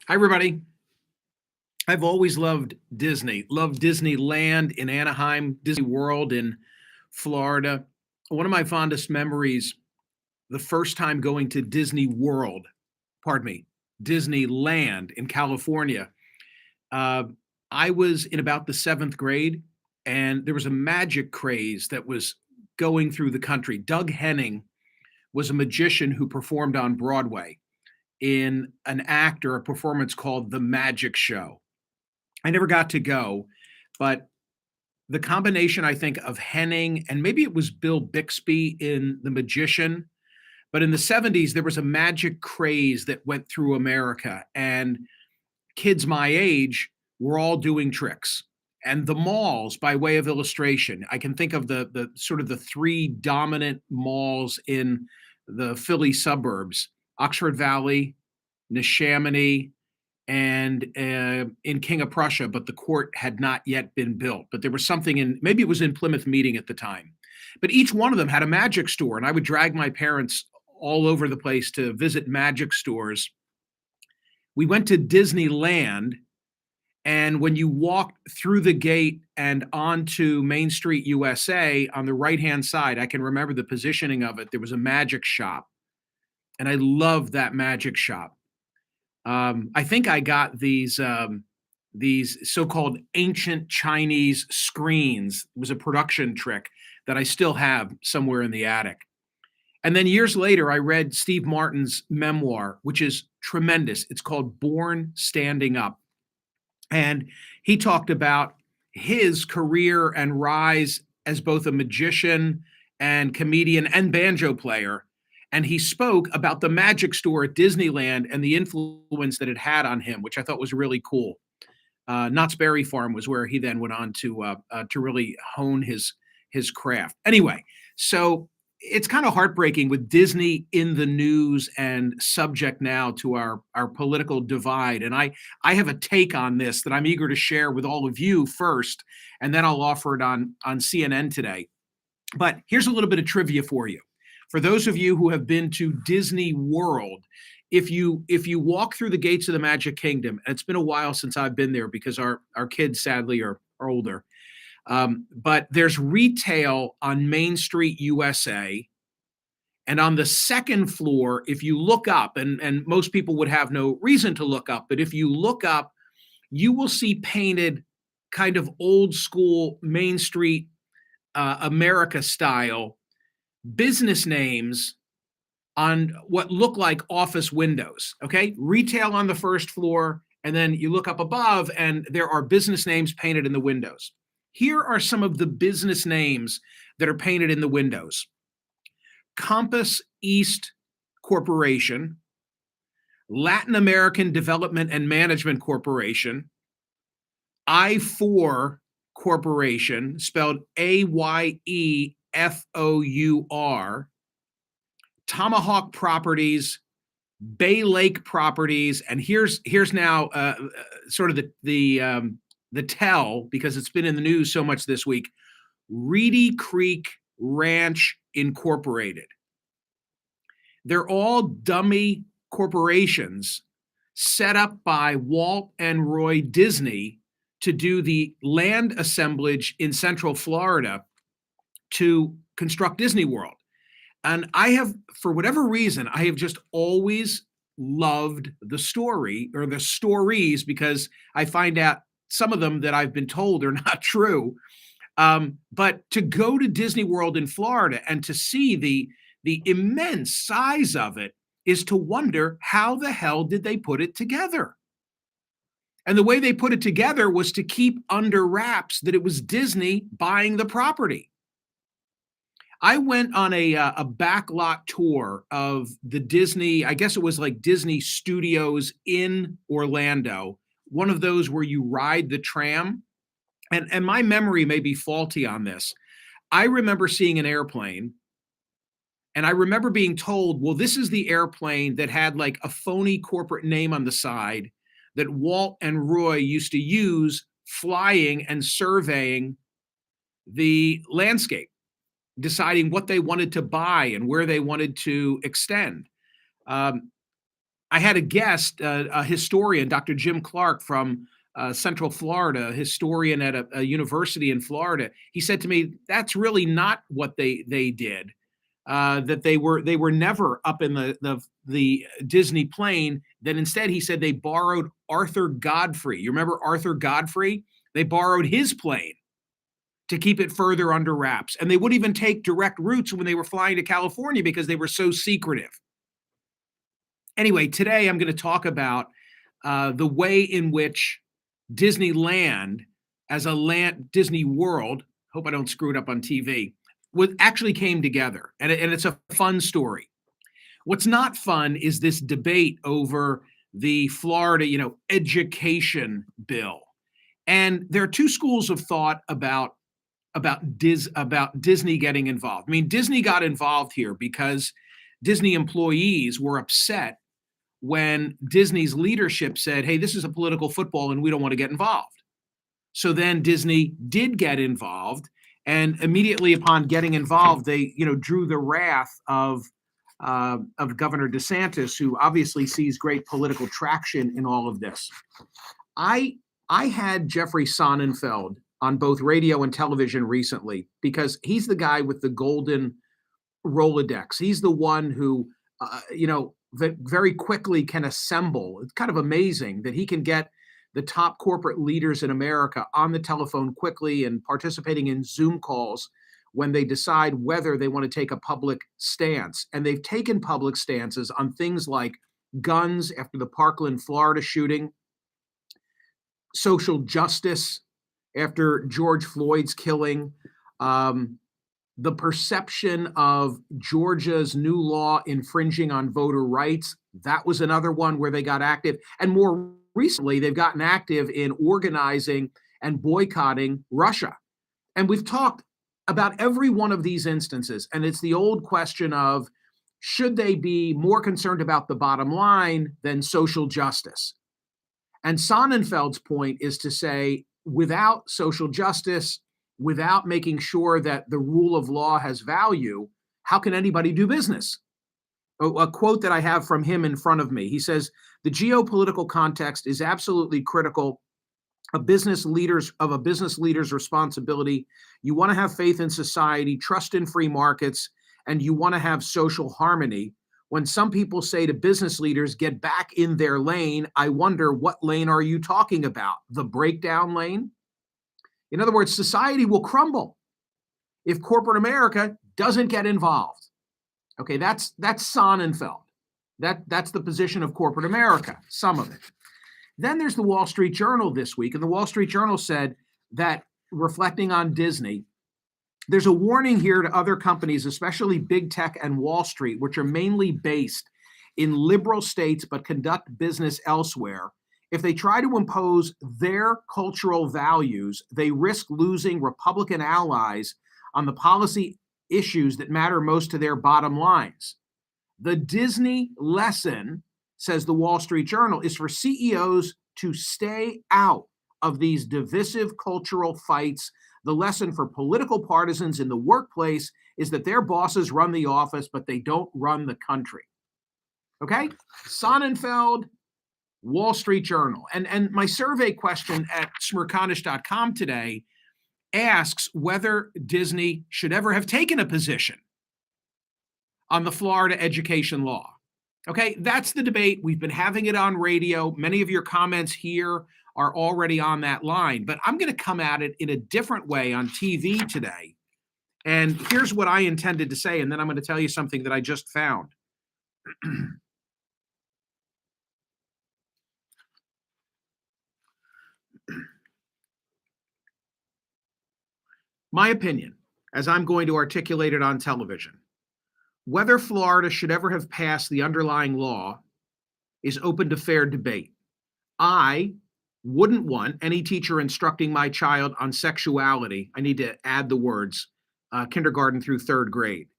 Hi, everybody. I've always loved Disneyland in Anaheim, Disney World in Florida. One of my fondest memories, the first time going to Disney World, pardon me, Disneyland in California. Uh, I was in about the seventh grade, and there was a magic craze that was going through the country. Doug Henning was a magician who performed on Broadway in an act or a performance called The Magic Show. I never got to go, but the combination, I think, of Henning and maybe it was Bill Bixby in The Magician, but in the 70s, there was a magic craze that went through America, and kids my age were all doing tricks. And the malls, by way of illustration, I can think of the sort of the three dominant malls in the Philly suburbs: Oxford Valley, Neshaminy, and in King of Prussia, but the court had not yet been built. But there was something in, maybe it was in Plymouth Meeting at the time. But each one of them had a magic store, and I would drag my parents all over the place to visit magic stores. We went to Disneyland, and when you walked through the gate and onto Main Street, USA, on the right-hand side, I can remember the positioning of it. There was a magic shop, and I loved that magic shop. I think I got these so-called ancient Chinese screens. It was a production trick that I still have somewhere in the attic. And then years later, I read Steve Martin's memoir, which is tremendous. It's called Born Standing Up. And he talked about his career and rise as both a magician and comedian and banjo player. And he spoke about the magic store at Disneyland and the influence that it had on him, which I thought was really cool. Knott's Berry Farm was where he then went on to really hone his craft. Anyway, so it's kind of heartbreaking with Disney in the news and subject now to our political divide. And I have a take on this that I'm eager to share with all of you first, and then I'll offer it on CNN today. But here's a little bit of trivia for you. For those of you who have been to Disney World, if you walk through the gates of the Magic Kingdom, and it's been a while since I've been there because our kids sadly are older, but there's retail on Main Street, USA, and on the second floor, if you look up, and most people would have no reason to look up, but if you look up, you will see painted kind of old school Main Street, America style business names on what look like office windows. Okay, retail on the first floor, and then you look up above and there are business names painted in the windows. Here are some of the business names that are painted in the windows: Compass East Corporation, Latin American Development and Management Corporation, I4 Corporation, spelled AYEFOUR, Tomahawk Properties, Bay Lake Properties, and here's now sort of the tell, because it's been in the news so much this week: Reedy Creek Ranch Incorporated. They're all dummy corporations set up by Walt and Roy Disney to do the land assemblage in Central Florida to construct Disney World. And I have, for whatever reason, I have just always loved the story, or the stories, because I find out some of them that I've been told are not true. But to go to Disney World in Florida and to see the immense size of it is to wonder, how the hell did they put it together? And the way they put it together was to keep under wraps that it was Disney buying the property. I went on a backlot tour of the Disney, I guess it was like Disney Studios in Orlando, one of those where you ride the tram. And my memory may be faulty on this. I remember seeing an airplane, and I remember being told, well, this is the airplane that had like a phony corporate name on the side that Walt and Roy used to use flying and surveying the landscape, deciding what they wanted to buy and where they wanted to extend. I had a guest, a historian, Dr. Jim Clark from Central Florida, a historian at a university in Florida. He said to me, "That's really not what they did. That they were never up in the Disney plane. That instead, he said they borrowed Arthur Godfrey. You remember Arthur Godfrey? They borrowed his plane to keep it further under wraps, and they wouldn't even take direct routes when they were flying to California because they were so secretive." Anyway, today I'm going to talk about the way in which Disneyland, as a land, Disney World, hope I don't screw it up on TV, actually came together. And it's a fun story. What's not fun is this debate over the Florida, education bill. And there are two schools of thought about Disney getting involved. I mean, Disney got involved here because Disney employees were upset when Disney's leadership said, "Hey, this is a political football and we don't want to get involved." So then Disney did get involved, and immediately upon getting involved, they, drew the wrath of Governor DeSantis, who obviously sees great political traction in all of this. I had Jeffrey Sonnenfeld on both radio and television recently because he's the guy with the golden Rolodex. He's the one who, that very quickly can assemble. It's kind of amazing that he can get the top corporate leaders in America on the telephone quickly and participating in Zoom calls when they decide whether they want to take a public stance. And they've taken public stances on things like guns after the Parkland, Florida shooting, social justice after George Floyd's killing, the perception of Georgia's new law infringing on voter rights. That was another one where they got active. And more recently, they've gotten active in organizing and boycotting Russia. And we've talked about every one of these instances. And it's the old question of, should they be more concerned about the bottom line than social justice? And Sonnenfeld's point is to say, without social justice, without making sure that the rule of law has value, how can anybody do business? A quote that I have from him in front of me. He says, "The geopolitical context is absolutely critical. A business leader's responsibility. You want to have faith in society, trust in free markets, and you want to have social harmony. When some people say to business leaders, get back in their lane, I wonder, what lane are you talking about? The breakdown lane?" In other words, society will crumble if corporate America doesn't get involved. Okay, that's Sonnenfeld. That's the position of corporate America, some of it. Then there's the Wall Street Journal this week, and the Wall Street Journal said that, reflecting on Disney, there's a warning here to other companies, especially big tech and Wall Street, which are mainly based in liberal states but conduct business elsewhere. If they try to impose their cultural values, they risk losing Republican allies on the policy issues that matter most to their bottom lines. The Disney lesson, says the Wall Street Journal, is for CEOs to stay out of these divisive cultural fights. The lesson for political partisans in the workplace is that their bosses run the office, but they don't run the country. Okay? Sonnenfeld, Wall Street Journal. And my survey question at Smerconish.com today asks whether Disney should ever have taken a position on the Florida education law. Okay, that's the debate. We've been having it on radio. Many of your comments here are already on that line, but I'm going to come at it in a different way on TV today. And here's what I intended to say, and then I'm going to tell you something that I just found. My opinion, as I'm going to articulate it on television, whether Florida should ever have passed the underlying law is open to fair debate. I wouldn't want any teacher instructing my child on sexuality, I need to add the words, kindergarten through third grade.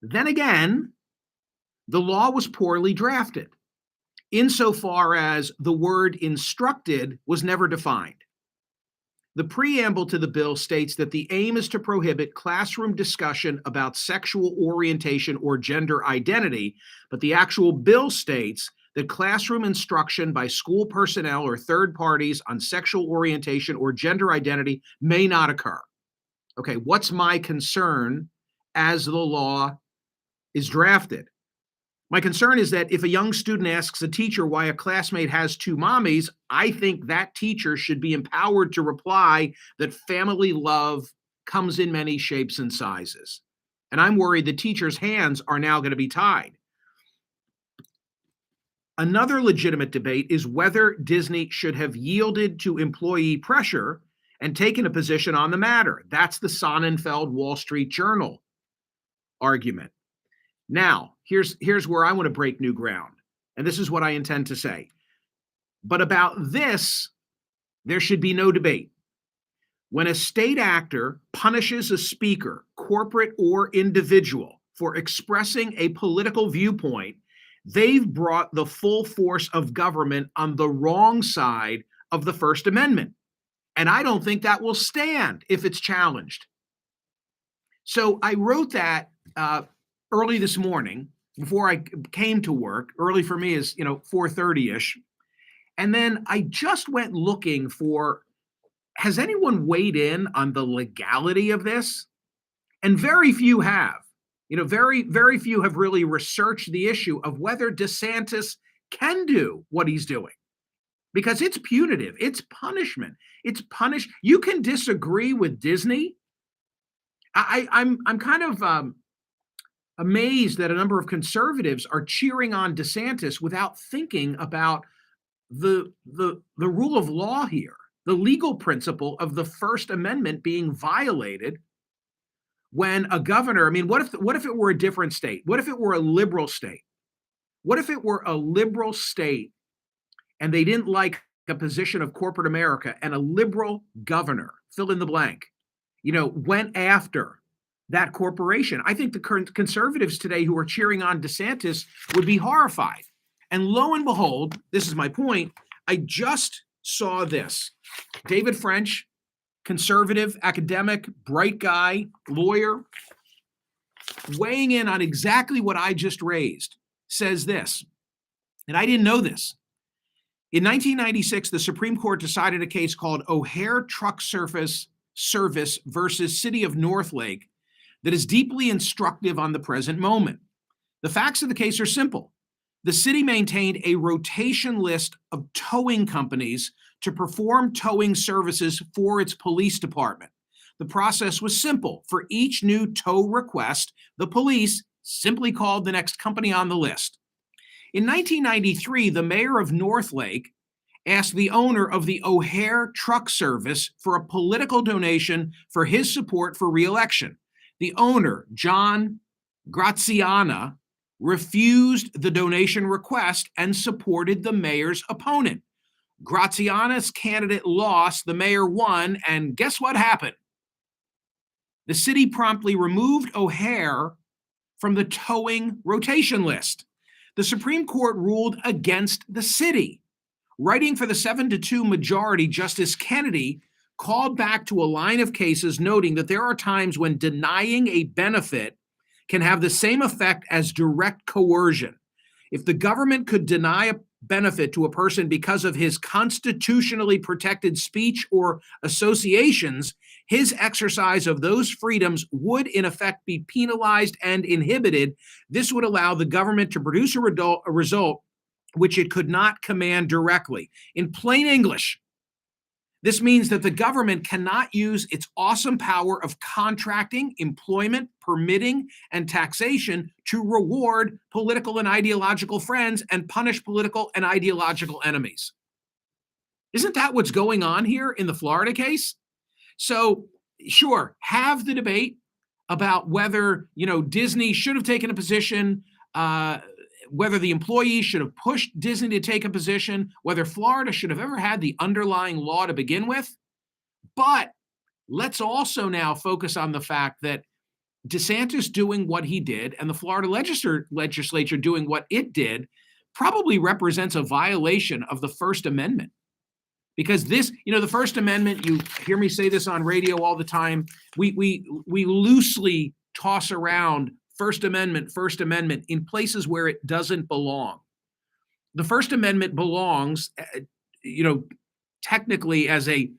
Then again, the law was poorly drafted, insofar as the word instructed was never defined. The preamble to the bill states that the aim is to prohibit classroom discussion about sexual orientation or gender identity, but the actual bill states that classroom instruction by school personnel or third parties on sexual orientation or gender identity may not occur. Okay, what's my concern as the law is drafted? My concern is that if a young student asks a teacher why a classmate has two mommies, I think that teacher should be empowered to reply that family love comes in many shapes and sizes. And I'm worried the teacher's hands are now going to be tied. Another legitimate debate is whether Disney should have yielded to employee pressure and taken a position on the matter. That's the Sonnenfeld Wall Street Journal argument. Now, here's where I want to break new ground, and this is what I intend to say. But about this, there should be no debate. When a state actor punishes a speaker, corporate or individual, for expressing a political viewpoint, they've brought the full force of government on the wrong side of the First Amendment. And I don't think that will stand if it's challenged. So I wrote that early this morning before I came to work. Early for me is 4:30ish. And then I just went looking for, has anyone weighed in on the legality of this? And very few have. Very, very few have really researched the issue of whether DeSantis can do what he's doing. Because it's punitive, it's punishment, it's punish. You can disagree with Disney. I'm kind of amazed that a number of conservatives are cheering on DeSantis without thinking about the rule of law here, the legal principle of the First Amendment being violated when a governor. I mean, what if it were a different state? What if it were a liberal state? What if it were a liberal state and they didn't like a position of corporate America and a liberal governor, fill in the blank, went after that corporation? I think the current conservatives today who are cheering on DeSantis would be horrified. And lo and behold, this is my point, I just saw this. David French, conservative, academic, bright guy, lawyer, weighing in on exactly what I just raised, says this, and I didn't know this. In 1996, the Supreme Court decided a case called O'Hare Truck Service versus City of Northlake that is deeply instructive on the present moment. The facts of the case are simple. The city maintained a rotation list of towing companies to perform towing services for its police department. The process was simple. For each new tow request, the police simply called the next company on the list. In 1993, the mayor of Northlake asked the owner of the O'Hare Truck Service for a political donation for his support for re-election. The owner, John Graziana, refused the donation request and supported the mayor's opponent. Graziana's candidate lost, the mayor won, and guess what happened? The city promptly removed O'Hare from the towing rotation list. The Supreme Court ruled against the city. Writing for the 7-2 majority, Justice Kennedy called back to a line of cases noting that there are times when denying a benefit can have the same effect as direct coercion. If the government could deny a benefit to a person because of his constitutionally protected speech or associations, his exercise of those freedoms would in effect be penalized and inhibited. This would allow the government to produce a result which it could not command directly. In plain English, this means that the government cannot use its awesome power of contracting, employment, permitting, and taxation to reward political and ideological friends and punish political and ideological enemies. Isn't that what's going on here in the Florida case? So, sure, have the debate about whether, Disney should have taken a position, whether the employees should have pushed Disney to take a position, whether Florida should have ever had the underlying law to begin with. But let's also now focus on the fact that DeSantis doing what he did and the Florida legislature doing what it did probably represents a violation of the First Amendment. Because this, the First Amendment, you hear me say this on radio all the time, we loosely toss around First Amendment in places where it doesn't belong. The First Amendment belongs, technically as a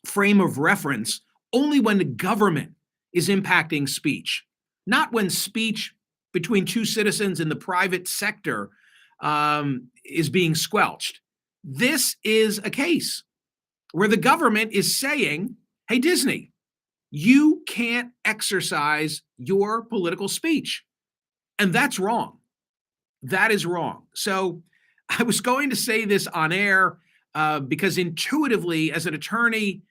frame of reference only when the government is impacting speech, not when speech between two citizens in the private sector is being squelched. This is a case where the government is saying, hey, Disney, you can't exercise your political speech. And that's wrong. That is wrong. So I was going to say this on air because intuitively, as an attorney,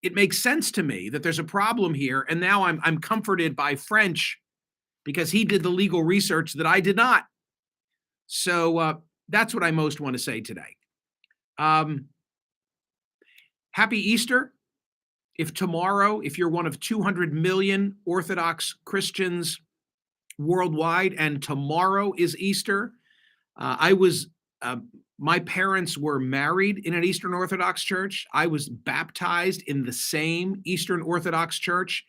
it makes sense to me that there's a problem here. And now I'm comforted by French because he did the legal research that I did not. So that's what I most want to say today. Happy Easter. If tomorrow, if you're one of 200 million Orthodox Christians worldwide and tomorrow is Easter, my parents were married in an Eastern Orthodox church. I was baptized in the same Eastern Orthodox church.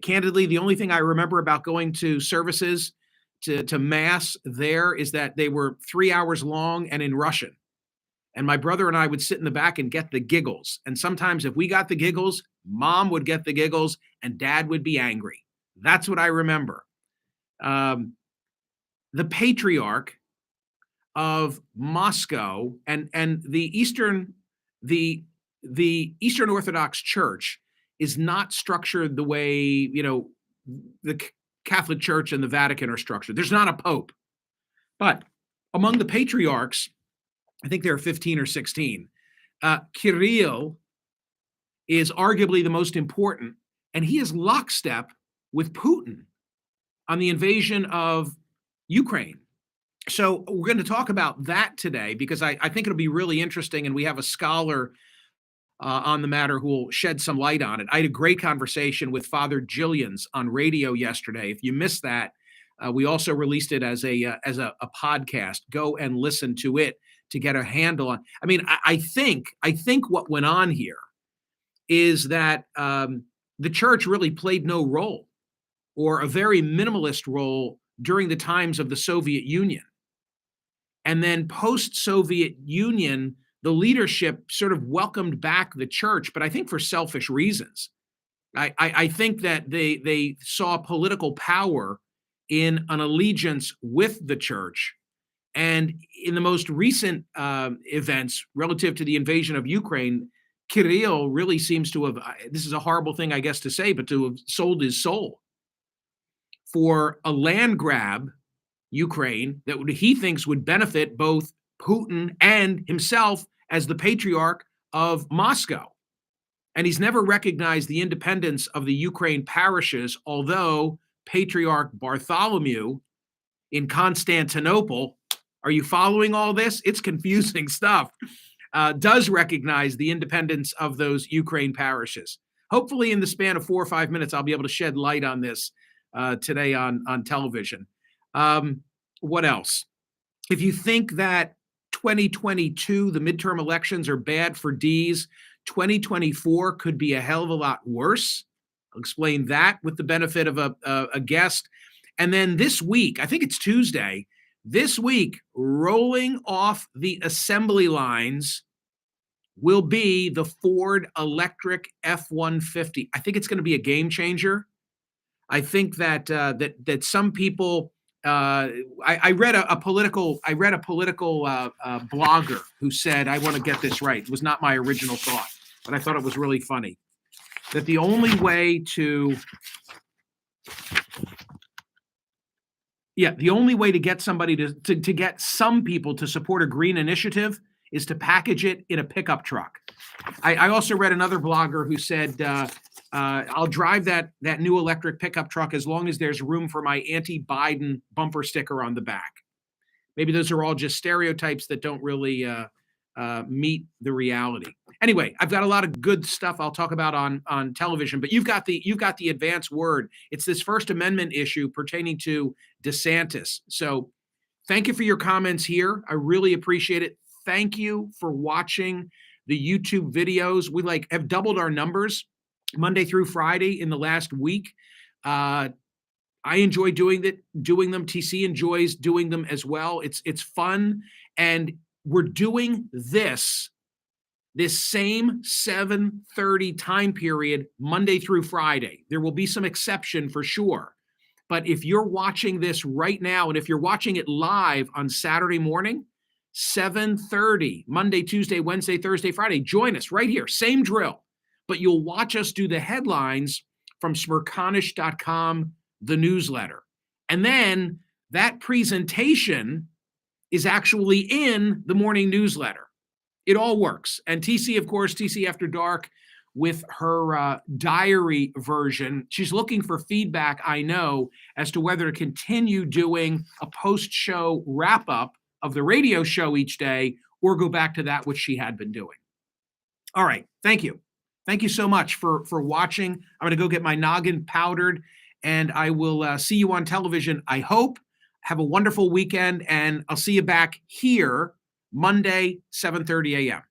Candidly, the only thing I remember about going to services to Mass there is that they were 3 hours long and in Russian. And my brother and I would sit in the back and get the giggles. And sometimes if we got the giggles, Mom would get the giggles and Dad would be angry. That's what I remember. The Patriarch of Moscow and the Eastern Orthodox Church is not structured the way, the Catholic Church and the Vatican are structured. There's not a pope. But among the patriarchs, I think there are 15 or 16. Kirill is arguably the most important, and he is lockstep with Putin on the invasion of Ukraine. So we're going to talk about that today because I think it'll be really interesting, and we have a scholar on the matter who will shed some light on it. I had a great conversation with Father Jillians on radio yesterday. If you missed that, we also released it as a podcast. Go and listen to it to get a handle on. I mean, I think what went on here is that the church really played no role, or a very minimalist role, during the times of the Soviet Union. And then post-Soviet Union, the leadership sort of welcomed back the church, but I think for selfish reasons. I think that they saw political power in an allegiance with the church. And in the most recent events relative to the invasion of Ukraine, Kirill really seems to have, this is a horrible thing, I guess, to say, but to have sold his soul for a land grab, Ukraine, that he thinks would benefit both Putin and himself as the patriarch of Moscow. And he's never recognized the independence of the Ukraine parishes, although Patriarch Bartholomew in Constantinople, are you following all this? It's confusing stuff. Does recognize the independence of those Ukraine parishes. Hopefully in the span of 4 or 5 minutes, I'll be able to shed light on this today on television. What else? If you think that 2022, the midterm elections, are bad for D's, 2024 could be a hell of a lot worse. I'll explain that with the benefit of a guest. And then this week, I think it's Tuesday, this week, rolling off the assembly lines will be the Ford electric F-150. I think it's going to be a game changer. I think that that some people. I read a political blogger who said, I want to get this right. It was not my original thought, but I thought it was really funny. That the only way to get somebody to get some people to support a green initiative is to package it in a pickup truck. I also read another blogger who said, I'll drive that new electric pickup truck as long as there's room for my anti-Biden bumper sticker on the back. Maybe those are all just stereotypes that don't really meet the reality. Anyway, I've got a lot of good stuff I'll talk about on television, but you've got the advance word. It's this First Amendment issue pertaining to DeSantis. So thank you for your comments here. I really appreciate it. Thank you for watching the YouTube videos. We have doubled our numbers Monday through Friday in the last week. I enjoy doing them. TC enjoys doing them as well. It's fun. And we're doing this same 7:30 time period, Monday through Friday. There will be some exception for sure. But if you're watching this right now, and if you're watching it live on Saturday morning, 7:30, Monday, Tuesday, Wednesday, Thursday, Friday, join us right here. Same drill. But you'll watch us do the headlines from Smerconish.com, the newsletter. And then that presentation is actually in the morning newsletter. It all works. And TC, of course, TC After Dark with her diary version. She's looking for feedback, I know, as to whether to continue doing a post-show wrap-up of the radio show each day or go back to that which she had been doing. All right. Thank you. Thank you so much for watching. I'm going to go get my noggin powdered, and I will see you on television, I hope. Have a wonderful weekend, and I'll see you back here Monday, 7:30 a.m.